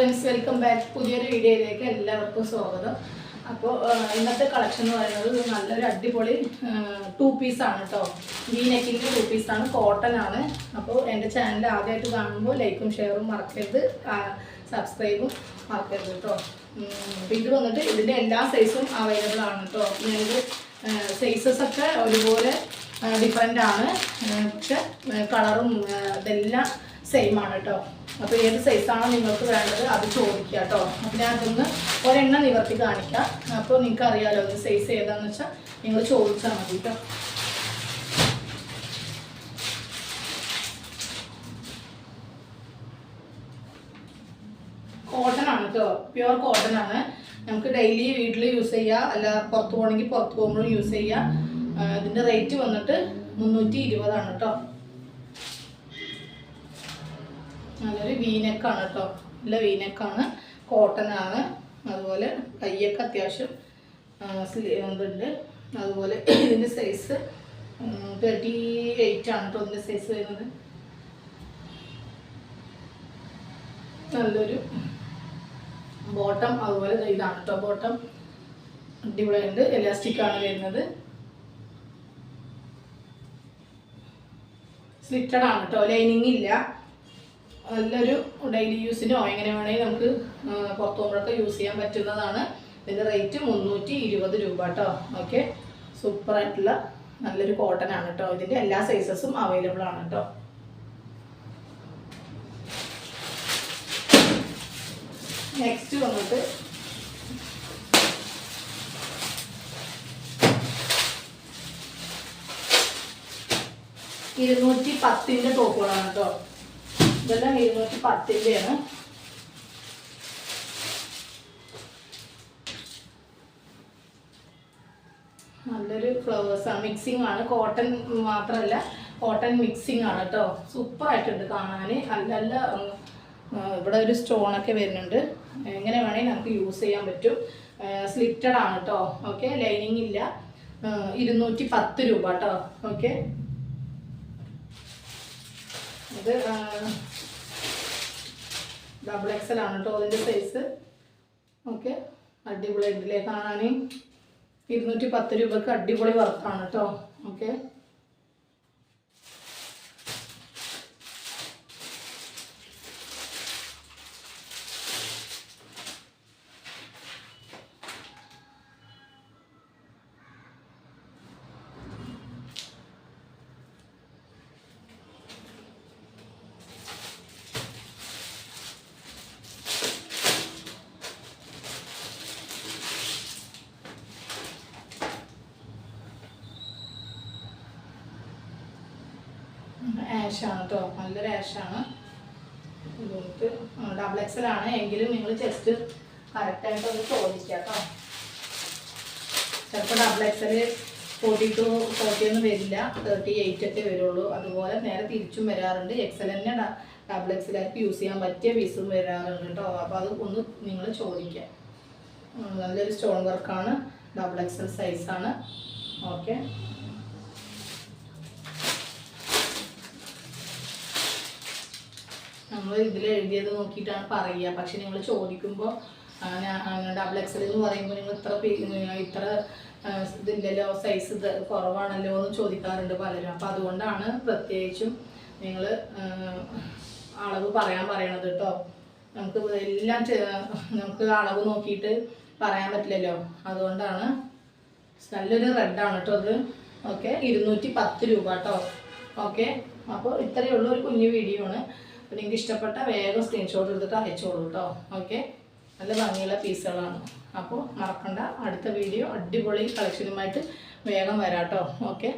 Friends, welcome back. പുതിയൊരു വീഡിയോയിലേക്ക് എല്ലാവർക്കും സ്വാഗതം. അപ്പോൾ ഇന്നത്തെ കളക്ഷൻ എന്ന് പറയുന്നത് നല്ലൊരു അടിപൊളി 2 പീസാണ് കേട്ടോ. V-നെക്കിൻ്റെ 2 പീസാണ്, കോട്ടൺ ആണ്. അപ്പോൾ എൻ്റെ ചാനൽ ആദ്യമായിട്ട് കാണുമ്പോൾ ലൈക്കും ഷെയറും മറക്കരുത്, സബ്സ്ക്രൈബും മറക്കരുത് കേട്ടോ. അപ്പോൾ ഇത് വന്നിട്ട് ഇതിൻ്റെ എല്ലാ സൈസും അവൈലബിൾ ആണ് കേട്ടോ. ഞങ്ങൾക്ക് സൈസസ് ഒക്കെ ഒരുപോലെ ഡിഫറെൻ്റ് ആണ്, പക്ഷെ കളറും ഇതെല്ലാം സെയിം ആണ് കേട്ടോ. അപ്പോൾ ഏത് സൈസാണോ നിങ്ങൾക്ക് വേണ്ടത് അത് ചോദിക്കുക കേട്ടോ. അപ്പോൾ ഞാനതൊന്ന് ഒരെണ്ണം നിവർത്തി കാണിക്കാം. അപ്പോൾ നിങ്ങൾക്ക് അറിയാമല്ലോ ഇത് സൈസ് ഏതാണെന്ന് വെച്ചാൽ നിങ്ങൾ ചോദിച്ചാൽ മതി കേട്ടോ. കോട്ടൺ ആണ് കേട്ടോ, പ്യുവർ കോട്ടൺ ആണ്. നമുക്ക് ഡെയിലി വീട്ടിൽ യൂസ് ചെയ്യാം, അല്ല പുറത്ത് പോകണമെങ്കിൽ പുറത്ത് പോകുമ്പോഴും യൂസ് ചെയ്യാം. ഇതിൻ്റെ റേറ്റ് വന്നിട്ട് 320 ആണ് കേട്ടോ. നല്ലൊരു വീനെക്കാണ് കേട്ടോ, നല്ല വീനെക്കാണ്, കോട്ടൺ ആണ്. അതുപോലെ കയ്യൊക്കെ അത്യാവശ്യം ഇതുണ്ട്. അതുപോലെ ഇതിൻ്റെ സൈസ് 38 ആണ് കേട്ടോ ഇതിൻ്റെ സൈസ് വരുന്നത്. നല്ലൊരു ബോട്ടം, അതുപോലെ ഇതാണ് കേട്ടോ ബോട്ടം, അടിപൊളിയുണ്ട്. എലാസ്റ്റിക് ആണ് വരുന്നത്, സ്ലിറ്റഡ് ആണ് കേട്ടോ, ലൈനിങ് ഇല്ല. നല്ലൊരു ഡെയിലി യൂസിനോ എങ്ങനെ വേണമെങ്കിൽ നമുക്ക് പുറത്തു പോകുമ്പോഴൊക്കെ യൂസ് ചെയ്യാൻ പറ്റുന്നതാണ്. ഇതിൻ്റെ റേറ്റ് 320 രൂപ കേട്ടോ. ഓക്കെ, സൂപ്പറായിട്ടുള്ള നല്ലൊരു കോട്ടൺ ആണ് കേട്ടോ. ഇതിൻ്റെ എല്ലാ സൈസസും അവൈലബിൾ ആണ് കേട്ടോ. നെക്സ്റ്റ് വന്നിട്ട് $210 ടോപ്പുകളാണ് കേട്ടോ. ഇതെല്ലാം 210 നല്ലൊരു ഫ്ലവേഴ്സാണ്, മിക്സിംഗ് ആണ്. കോട്ടൺ മാത്രമല്ല, കോട്ടൺ മിക്സിംഗ് ആണ് കേട്ടോ. സൂപ്പറായിട്ടുണ്ട് കാണാൻ. നല്ല ഇവിടെ ഒരു സ്റ്റോണൊക്കെ വരുന്നുണ്ട്. എങ്ങനെ വേണമെങ്കിൽ നമുക്ക് യൂസ് ചെയ്യാൻ പറ്റും. സ്ലിറ്റഡ് ആണ് കേട്ടോ. ഓക്കെ, ലൈനിങ് ഇല്ല. 210 രൂപ കേട്ടോ. ഓക്കെ, ഇത് XXL ആണ് കേട്ടോ അതിൻ്റെ സൈസ്. ഓക്കെ, അടിപൊളി ഉണ്ടല്ലേ കാണാൻ. 210 രൂപക്ക് അടിപൊളി വർക്കാണ് കേട്ടോ. ഓക്കെ, ആഷാണ് കേട്ടോ, നല്ലൊരു ആഷാണ്. ഇതൊക്കെ XXL ആണ്, എങ്കിലും നിങ്ങൾ ജസ്റ്റ് കറക്റ്റായിട്ട് ഒന്ന് ചോദിക്കുക കേട്ടോ. ചിലപ്പോൾ XXL 40 to 40 ഒന്നും വരില്ല, 38 ഒക്കെ വരുള്ളൂ. അതുപോലെ നേരെ തിരിച്ചും വരാറുണ്ട്. XL തന്നെ XXL യൂസ് ചെയ്യാൻ പറ്റിയ പീസും വരാറുണ്ട് കേട്ടോ. അപ്പോൾ അത് ഒന്ന് നിങ്ങൾ ചോദിക്കുക. നല്ലൊരു സ്റ്റോൺ വർക്കാണ്, XXL സൈസാണ്. ഓക്കെ, നമ്മൾ ഇതിൽ എഴുതിയത് നോക്കിയിട്ടാണ് പറയുക. പക്ഷെ നിങ്ങൾ ചോദിക്കുമ്പോൾ XXL എന്ന് പറയുമ്പോൾ നിങ്ങൾ ഇത്ര ഇതില്ലല്ലോ, സൈസ് ഇത് കുറവാണല്ലോ എന്ന് ചോദിക്കാറുണ്ട് പലരും. അപ്പോൾ അതുകൊണ്ടാണ് പ്രത്യേകിച്ചും നിങ്ങൾ അളവ് പറയണത് കേട്ടോ. നമുക്ക് എല്ലാം നമുക്ക് അളവ് നോക്കിയിട്ട് പറയാൻ പറ്റില്ലല്ലോ, അതുകൊണ്ടാണ്. നല്ലൊരു റെഡാണ് കേട്ടോ ഇത്. ഓക്കെ, 210 രൂപ കേട്ടോ. ഓക്കെ, അപ്പോൾ ഇത്രയേ ഉള്ളൂ, ഒരു കുഞ്ഞു വീഡിയോ ആണ്. അപ്പോൾ നിങ്ങൾക്ക് ഇഷ്ടപ്പെട്ട വേഗം സ്ക്രീൻഷോട്ട് എടുത്തിട്ട് അയച്ചോളൂ കേട്ടോ. ഓക്കെ, നല്ല ഭംഗിയുള്ള പീസുകളാണ്. അപ്പോൾ മറക്കണ്ട, അടുത്ത വീഡിയോ അടിപൊളി കളക്ഷനുമായിട്ട് വേഗം വരാം കേട്ടോ. ഓക്കെ.